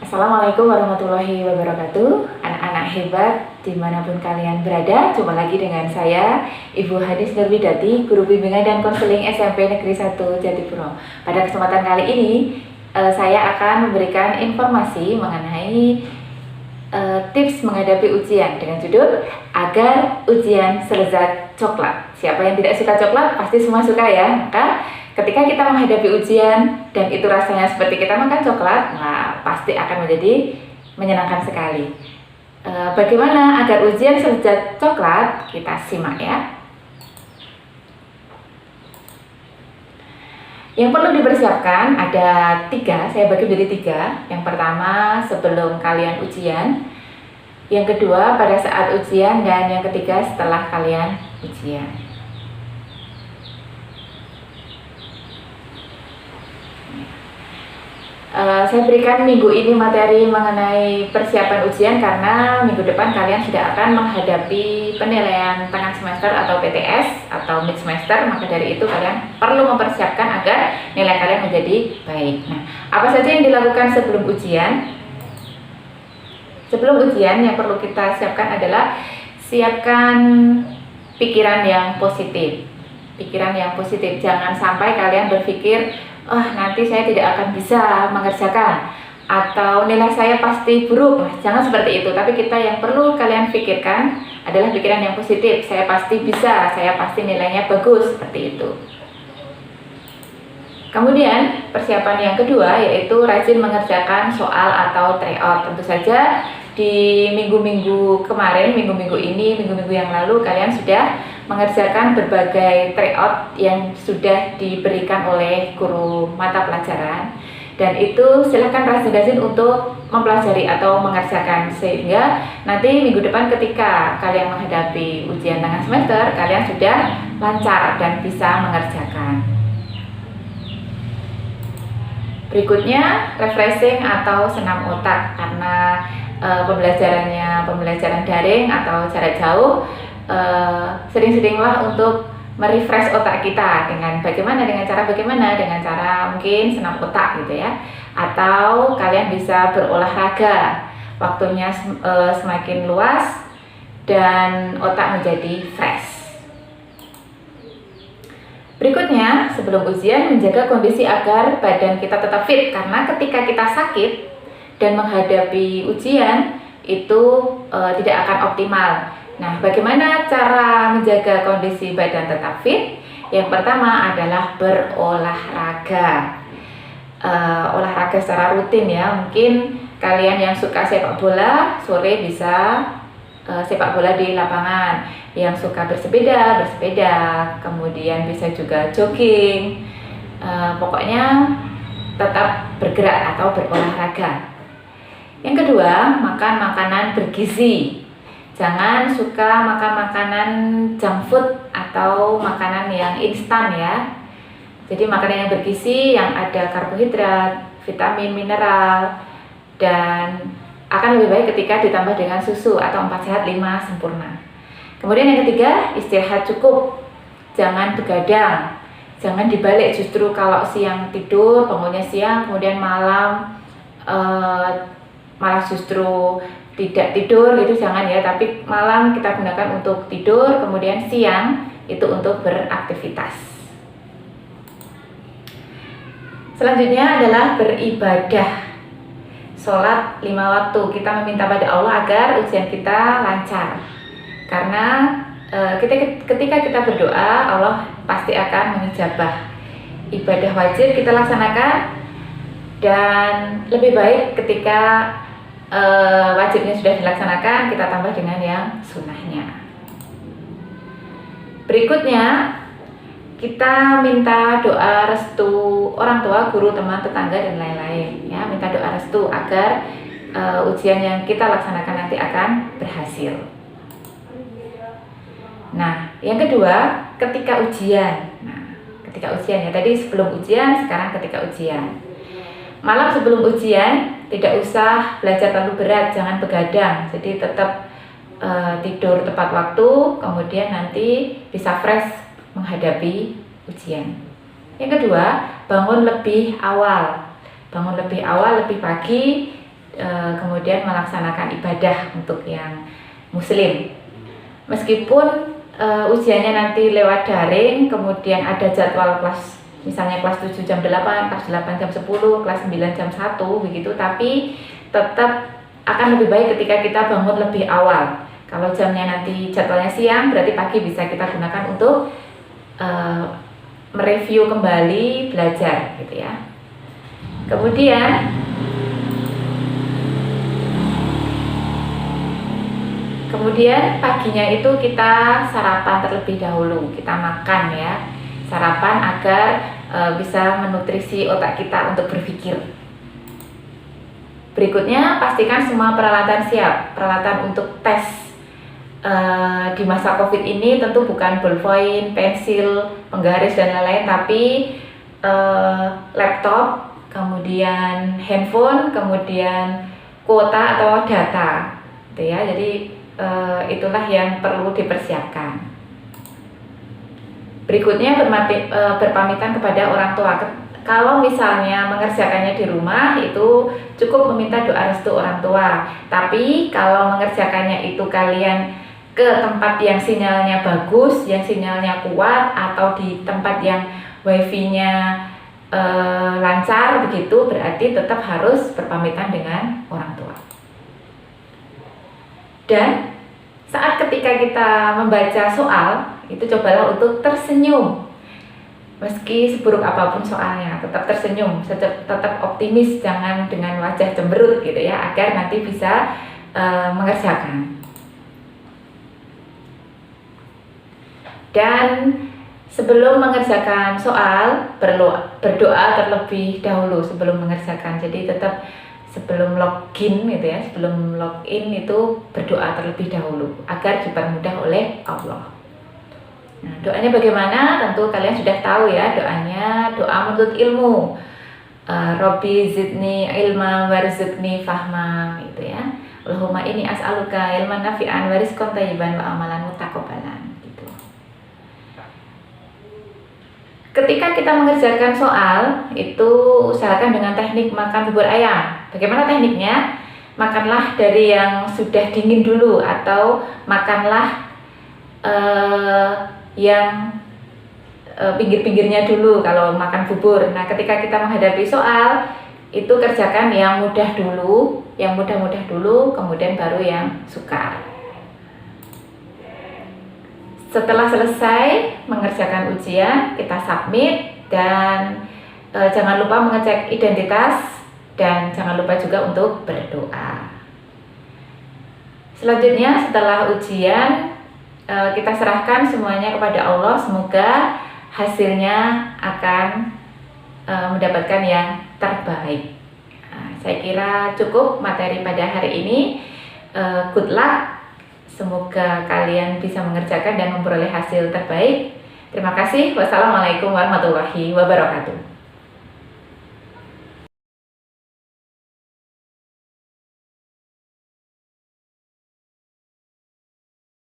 Assalamualaikum warahmatullahi wabarakatuh. Anak-anak hebat dimanapun kalian berada, jumpa lagi dengan saya Ibu Hadis Nurwidati, Guru Bimbingan dan Konseling SMP Negeri 1 Jatipuro. Pada kesempatan kali ini saya akan memberikan informasi mengenai tips menghadapi ujian dengan judul Agar Ujian Selezat Coklat. Siapa yang tidak suka coklat? Pasti semua suka ya. Maka ketika kita menghadapi ujian dan itu rasanya seperti kita makan coklat, nah pasti akan menjadi menyenangkan sekali. Bagaimana agar ujian selezat coklat? Kita simak ya. Yang perlu dipersiapkan ada 3, saya bagi menjadi 3. Yang pertama sebelum kalian ujian, yang kedua pada saat ujian, dan yang ketiga setelah kalian ujian. Saya berikan minggu ini materi mengenai persiapan ujian karena minggu depan kalian sudah akan menghadapi penilaian tengah semester atau PTS atau mid semester. Maka dari itu kalian perlu mempersiapkan agar nilai kalian menjadi baik. Nah, apa saja yang dilakukan sebelum ujian? Sebelum ujian yang perlu kita siapkan adalah siapkan pikiran yang positif. Pikiran yang positif, jangan sampai kalian berpikir nanti saya tidak akan bisa mengerjakan atau nilai saya pasti buruk. Jangan seperti itu, tapi kita yang perlu kalian pikirkan adalah pikiran yang positif. Saya pasti bisa, saya pasti nilainya bagus, seperti itu. Kemudian persiapan yang kedua yaitu rajin mengerjakan soal atau tryout. Tentu saja di minggu-minggu kemarin, minggu-minggu ini, minggu-minggu yang lalu kalian sudah mengerjakan berbagai tryout yang sudah diberikan oleh guru mata pelajaran, dan itu silahkan rajin-rajin untuk mempelajari atau mengerjakan sehingga nanti minggu depan ketika kalian menghadapi ujian tengah semester kalian sudah lancar dan bisa mengerjakan. Berikutnya refreshing atau senam otak, karena pembelajaran daring atau jarak jauh. Sering-seringlah untuk merefresh otak kita dengan cara mungkin senam otak gitu ya, atau kalian bisa berolahraga, waktunya semakin luas dan otak menjadi fresh. Berikutnya sebelum ujian menjaga kondisi agar badan kita tetap fit, karena ketika kita sakit dan menghadapi ujian itu tidak akan optimal. Nah, bagaimana cara menjaga kondisi badan tetap fit? Yang pertama adalah berolahraga. Olahraga secara rutin ya. Mungkin kalian yang suka sepak bola, sore bisa sepak bola di lapangan. Yang suka bersepeda, kemudian bisa juga jogging. Pokoknya tetap bergerak atau berolahraga. Yang kedua, makan makanan bergizi. Jangan suka makan makanan junk food atau makanan yang instan ya. Jadi makanan yang bergizi, yang ada karbohidrat, vitamin, mineral, dan akan lebih baik ketika ditambah dengan susu atau 4 sehat 5 sempurna. Kemudian yang ketiga, istirahat cukup. Jangan begadang. Jangan dibalik, justru kalau siang tidur, bangunnya siang, kemudian malam malah justru tidak tidur gitu, jangan ya. Tapi malam kita gunakan untuk tidur, kemudian siang itu untuk beraktivitas. Selanjutnya adalah beribadah. Sholat 5 waktu, kita meminta pada Allah agar ujian kita lancar. Karena ketika kita berdoa, Allah pasti akan mengijabah. Ibadah wajib kita laksanakan, dan lebih baik ketika wajibnya sudah dilaksanakan, kita tambah dengan yang sunnahnya. Berikutnya, kita minta doa restu orang tua, guru, teman, tetangga, dan lain-lain ya. Minta doa restu agar ujian yang kita laksanakan nanti akan berhasil. Nah, yang kedua, ketika ujian. Nah, ketika ujian ya, tadi sebelum ujian, sekarang ketika ujian. Malam sebelum ujian tidak usah belajar terlalu berat, jangan begadang. Jadi tetap tidur tepat waktu, kemudian nanti bisa fresh menghadapi ujian. Yang kedua, bangun lebih awal, lebih pagi, kemudian melaksanakan ibadah untuk yang muslim. Meskipun ujiannya nanti lewat daring, kemudian ada jadwal kelas, misalnya kelas 7 jam 8, kelas 8 jam 10, kelas 9 jam 1 begitu, tapi tetap akan lebih baik ketika kita bangun lebih awal. Kalau jamnya nanti jadwalnya siang, berarti pagi bisa kita gunakan untuk mereview kembali belajar gitu ya. Kemudian paginya itu kita sarapan terlebih dahulu, kita makan ya, sarapan agar bisa menutrisi otak kita untuk berpikir. Berikutnya pastikan semua peralatan siap, peralatan untuk tes. Di masa COVID ini tentu bukan ballpoint, pensil, penggaris dan lain-lain, tapi laptop, kemudian handphone, kemudian kuota atau data, gitu ya. Jadi itulah yang perlu dipersiapkan. Berikutnya berpamitan kepada orang tua. Kalau misalnya mengerjakannya di rumah itu cukup meminta doa restu orang tua. Tapi kalau mengerjakannya itu kalian ke tempat yang sinyalnya bagus, yang sinyalnya kuat, atau di tempat yang wifi-nya lancar begitu, berarti tetap harus berpamitan dengan orang tua. Dan saat ketika kita membaca soal, itu cobalah untuk tersenyum. Meski seburuk apapun soalnya, tetap tersenyum, tetap optimis, jangan dengan wajah cemberut gitu ya, agar nanti bisa mengerjakan. Dan sebelum mengerjakan soal, perlu berdoa terlebih dahulu sebelum mengerjakan. Jadi tetap sebelum login gitu ya, sebelum login itu berdoa terlebih dahulu agar dipermudah oleh Allah. Nah, doanya bagaimana? Tentu kalian sudah tahu ya doanya, doa menuntut ilmu. Robbi zidni ilma warzuqni fahma gitu ya. Allahumma inni as'aluka ilman nafi'an wa rizqan thayyiban wa amalan mutaqabbalan gitu. Ketika kita mengerjakan soal, itu usahakan dengan teknik makan bubur ayam. Bagaimana tekniknya? Makanlah dari yang sudah dingin dulu, atau makanlah yang pinggir-pinggirnya dulu kalau makan bubur. Nah, ketika kita menghadapi soal, itu kerjakan yang mudah dulu, yang mudah-mudah dulu, kemudian baru yang sukar. Setelah selesai mengerjakan ujian, kita submit, dan jangan lupa mengecek identitas, dan jangan lupa juga untuk berdoa. Selanjutnya setelah ujian, kita serahkan semuanya kepada Allah. Semoga hasilnya akan mendapatkan yang terbaik. Saya kira cukup materi pada hari ini. Good luck. Semoga kalian bisa mengerjakan dan memperoleh hasil terbaik. Terima kasih. Wassalamualaikum warahmatullahi wabarakatuh.